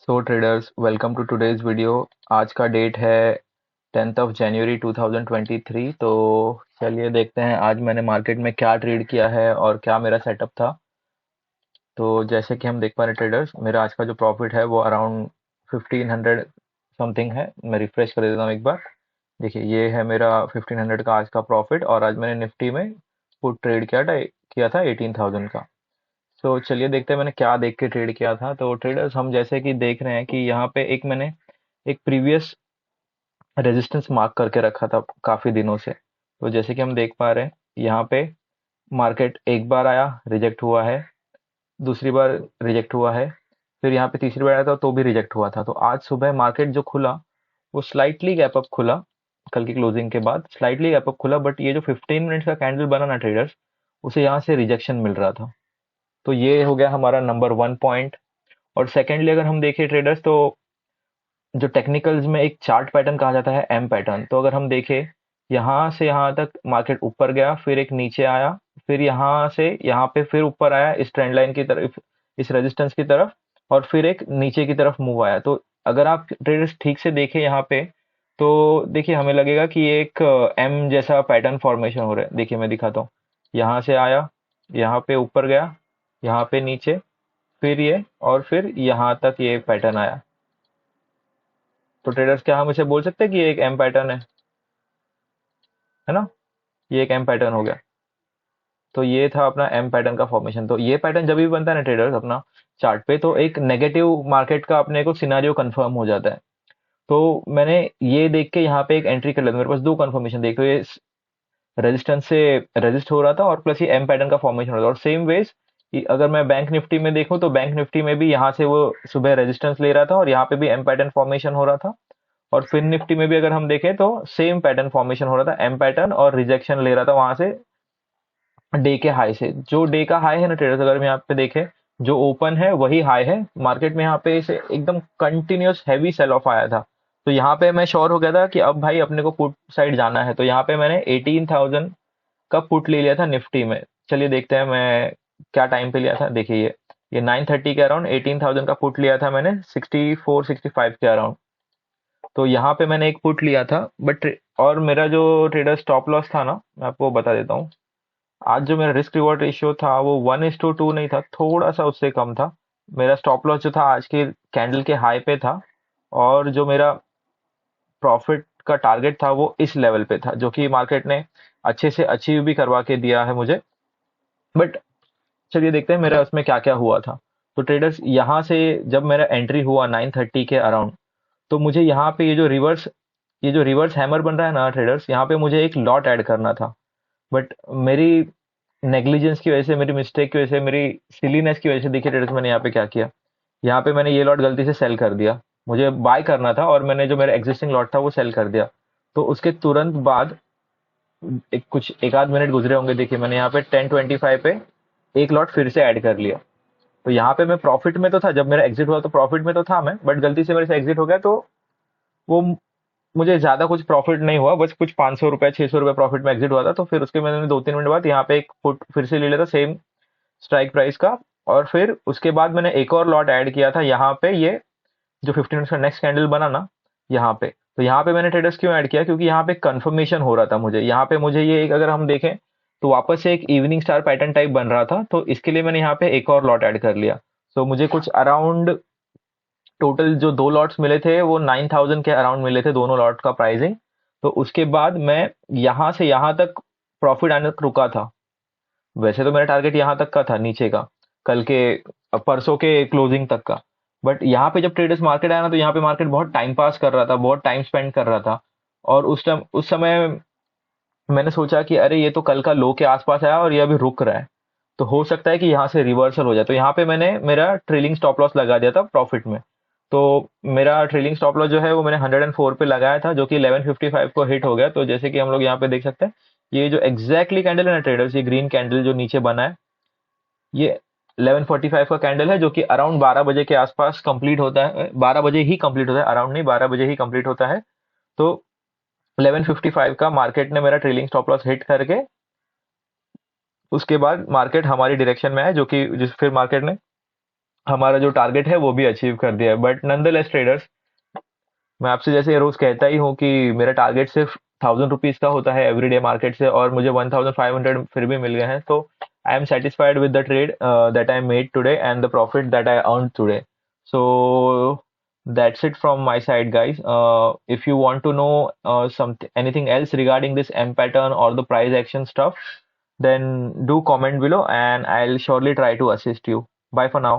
So traders welcome to today's video. आज का date है 10 जनवरी 2023। तो चलिए देखते हैं आज मैंने मार्केट में क्या ट्रेड किया है और क्या मेरा सेटअप था। तो जैसे कि हम देख पा रहे ट्रेडर्स, मेरा आज का जो प्रॉफिट है वो अराउंड 1500 समथिंग है। मैं रिफ्रेश कर देता हूँ एक बार। देखिए ये है मेरा 1500 का आज का प्रॉफिट, और आज मैंने निफ्टी में पुट ट्रेड किया था 18,000 का। तो चलिए देखते हैं मैंने क्या देख के ट्रेड किया था। तो ट्रेडर्स, हम जैसे कि देख रहे हैं कि यहाँ पे मैंने एक प्रीवियस रेजिस्टेंस मार्क करके रखा था काफी दिनों से। तो जैसे कि हम देख पा रहे हैं, यहाँ पे मार्केट एक बार आया, रिजेक्ट हुआ है, दूसरी बार रिजेक्ट हुआ है, फिर यहाँ पे तीसरी बार आया था तो भी रिजेक्ट हुआ था। तो आज सुबह मार्केट जो खुला वो स्लाइटली गैप अप खुला। कल की क्लोजिंग के बाद स्लाइटली गैप अप खुला, बट ये जो 15 मिनट्स का कैंडल बना ना ट्रेडर्स, उसे यहाँ से रिजेक्शन मिल रहा था। तो ये हो गया हमारा नंबर 1 पॉइंट। और सेकेंडली अगर हम देखें ट्रेडर्स, तो जो टेक्निकल्स में एक चार्ट पैटर्न कहा जाता है, एम पैटर्न, तो अगर हम देखें यहाँ से यहाँ तक मार्केट ऊपर गया, फिर एक नीचे आया, फिर यहाँ से यहाँ पे फिर ऊपर आया इस ट्रेंड लाइन की तरफ, इस रेजिस्टेंस की तरफ, और फिर एक नीचे की तरफ मूव आया। तो अगर आप ट्रेडर्स ठीक से देखें यहाँ पे, तो देखिए हमें लगेगा कि ये एक एम जैसा पैटर्न फॉर्मेशन हो रहा है। देखिए मैं दिखाता हूँ, यहाँ से आया, यहाँ पे ऊपर गया, यहाँ पे नीचे, फिर ये, और फिर यहाँ तक ये पैटर्न आया। तो ट्रेडर्स, क्या हम इसे बोल सकते हैं कि ये एक एम पैटर्न है ना? ये एक एम पैटर्न हो गया। तो ये था अपना एम पैटर्न का फॉर्मेशन। तो ये पैटर्न जब भी बनता है ना ट्रेडर्स अपना चार्ट पे, तो एक नेगेटिव मार्केट का अपने को सिनारियो कंफर्म हो जाता है। तो मैंने ये देख के यहाँ पे एक एंट्री कर लिया था। मेरे पास दो कंफर्मेशन देख, तो ये रेजिस्टेंस से रेजिस्ट हो रहा था, और प्लस ये एम पैटर्न का फॉर्मेशन हो रहा था। और सेम वेज अगर मैं बैंक निफ्टी में देखूं, तो बैंक निफ्टी में भी यहाँ से वो सुबह रेजिस्टेंस ले रहा था, और यहाँ पे भी एम पैटर्न फॉर्मेशन हो रहा था। और फिन निफ्टी में भी अगर हम देखें, तो सेम पैटर्न फॉर्मेशन हो रहा था, एम पैटर्न, और रिजेक्शन ले रहा था वहां से डे के हाई से। जो डे का हाई है ना ट्रेडर्स, अगर हम यहाँ पे देखें, जो ओपन है वही हाई है मार्केट में। यहाँ पे इसे एकदम कंटिन्यूअस हैवी सेल ऑफ आया था। तो यहाँ पे मैं श्योर हो गया था कि अब भाई अपने को पुट साइड जाना है। तो यहाँ पे मैंने 18,000 का पुट ले लिया था निफ्टी में। चलिए देखते हैं मैं क्या टाइम पे लिया था। देखिए ये 9:30 के अराउंड 18,000 का पुट लिया था मैंने, 64-65 के अराउंड। तो यहाँ पे मैंने एक पुट लिया था, बट और मेरा जो ट्रेडर स्टॉप लॉस था ना, मैं आपको बता देता हूँ। आज जो मेरा रिस्क रिवॉर्ड रेशियो था वो 1:2 नहीं था, थोड़ा सा उससे कम था। मेरा स्टॉप लॉस जो था आज के कैंडल के हाई पे था, और जो मेरा प्रॉफिट का टारगेट था वो इस लेवल पे था, जो कि मार्केट ने अच्छे से अचीव भी करवा के दिया है मुझे। बट चलिए देखते हैं मेरा उसमें क्या क्या हुआ था। तो ट्रेडर्स, यहाँ से जब मेरा एंट्री हुआ 9:30 के अराउंड, तो मुझे यहाँ पे ये जो रिवर्स हैमर बन रहा है ना ट्रेडर्स, यहाँ पे मुझे एक लॉट ऐड करना था। बट मेरी नेग्लिजेंस की वजह से, मेरी मिस्टेक की वजह से, मेरी सिलीनेस की वजह से, देखिए ट्रेडर्स मैंने यहाँ पे क्या किया। यहाँ पे मैंने ये लॉट गलती से सेल कर दिया। मुझे बाय करना था, और मैंने जो मेरा एग्जिस्टिंग लॉट था वो सेल कर दिया। तो उसके तुरंत बाद एक आध मिनट गुजरे होंगे, देखिए मैंने यहाँ पे 10:25 पे एक लॉट फिर से ऐड कर लिया। तो यहाँ पे मैं प्रॉफिट में तो था, जब मेरा एग्जिट हुआ तो प्रॉफिट में तो था मैं, बट गलती से मेरे से एग्जिट हो गया। तो वो मुझे ज्यादा कुछ प्रॉफिट नहीं हुआ, बस कुछ 500 रुपए 600 रुपए प्रॉफिट में एग्जिट हुआ था। तो फिर उसके मैंने 2-3 मिनट बाद यहाँ पे एक पुट फिर से ले लिया था, सेम स्ट्राइक प्राइस का। और फिर उसके बाद मैंने एक और लॉट ऐड किया था यहाँ पे, ये जो 15 मिनट्स का नेक्स्ट कैंडल बना ना यहाँ पे। तो यहाँ पे मैंने ट्रेडर्स क्यों ऐड किया, क्योंकि यहाँ पे कंफर्मेशन हो रहा था मुझे। यहाँ पे मुझे ये एक, अगर हम देखें, तो वापस से एक इवनिंग स्टार पैटर्न टाइप बन रहा था। तो इसके लिए मैंने यहाँ पे एक और लॉट ऐड कर लिया। तो मुझे कुछ अराउंड टोटल जो दो लॉट्स मिले थे वो 9,000 के अराउंड मिले थे, दोनों लॉट का प्राइसिंग। तो उसके बाद मैं यहाँ से यहाँ तक प्रॉफिट आने तक रुका था। वैसे तो मेरा टारगेट यहाँ तक का था, नीचे का, कल के परसों के क्लोजिंग तक का। बट यहाँ पे जब ट्रेडर्स मार्केट आया ना, तो यहाँ पे मार्केट बहुत टाइम पास कर रहा था, बहुत टाइम स्पेंड कर रहा था। और उस समय मैंने सोचा कि अरे ये तो कल का लो के आसपास आया और ये अभी रुक रहा है, तो हो सकता है कि यहाँ से रिवर्सल हो जाए। तो यहाँ पे मैंने मेरा ट्रेलिंग स्टॉप लॉस लगा दिया था प्रॉफिट में। तो मेरा ट्रेलिंग स्टॉप लॉस जो है वो मैंने 104 पे लगाया था, जो कि 11:55 को हिट हो गया। तो जैसे कि हम लोग यहाँ पे देख सकते हैं, ये जो एग्जैक्टली कैंडल है ना ट्रेडर्स, ये ग्रीन कैंडल जो नीचे बना है, ये 11:45 का कैंडल है, जो कि अराउंड 12 बजे के आसपास कंप्लीट होता है। 12 बजे ही कंप्लीट होता है, अराउंड नहीं, 12 बजे ही कंप्लीट होता है। तो 11:55 का मार्केट ने मेरा ट्रेलिंग स्टॉप लॉस हिट करके, उसके बाद मार्केट हमारी डायरेक्शन में है, जो कि जिस फिर मार्केट ने हमारा जो टारगेट है वो भी अचीव कर दिया है। बट नॉनदलेस ट्रेडर्स, मैं आपसे जैसे रोज कहता ही हूँ कि मेरा टारगेट सिर्फ 1000 रुपीज का होता है एवरीडे मार्केट से, और मुझे 1500 फिर भी मिल गए हैं। तो I am satisfied with the trade that I made today and the profit that I earn today. So that's it from my side, guys. If you want to know anything else regarding this M pattern or the price action stuff, then do comment below and I'll surely try to assist you. Bye for now.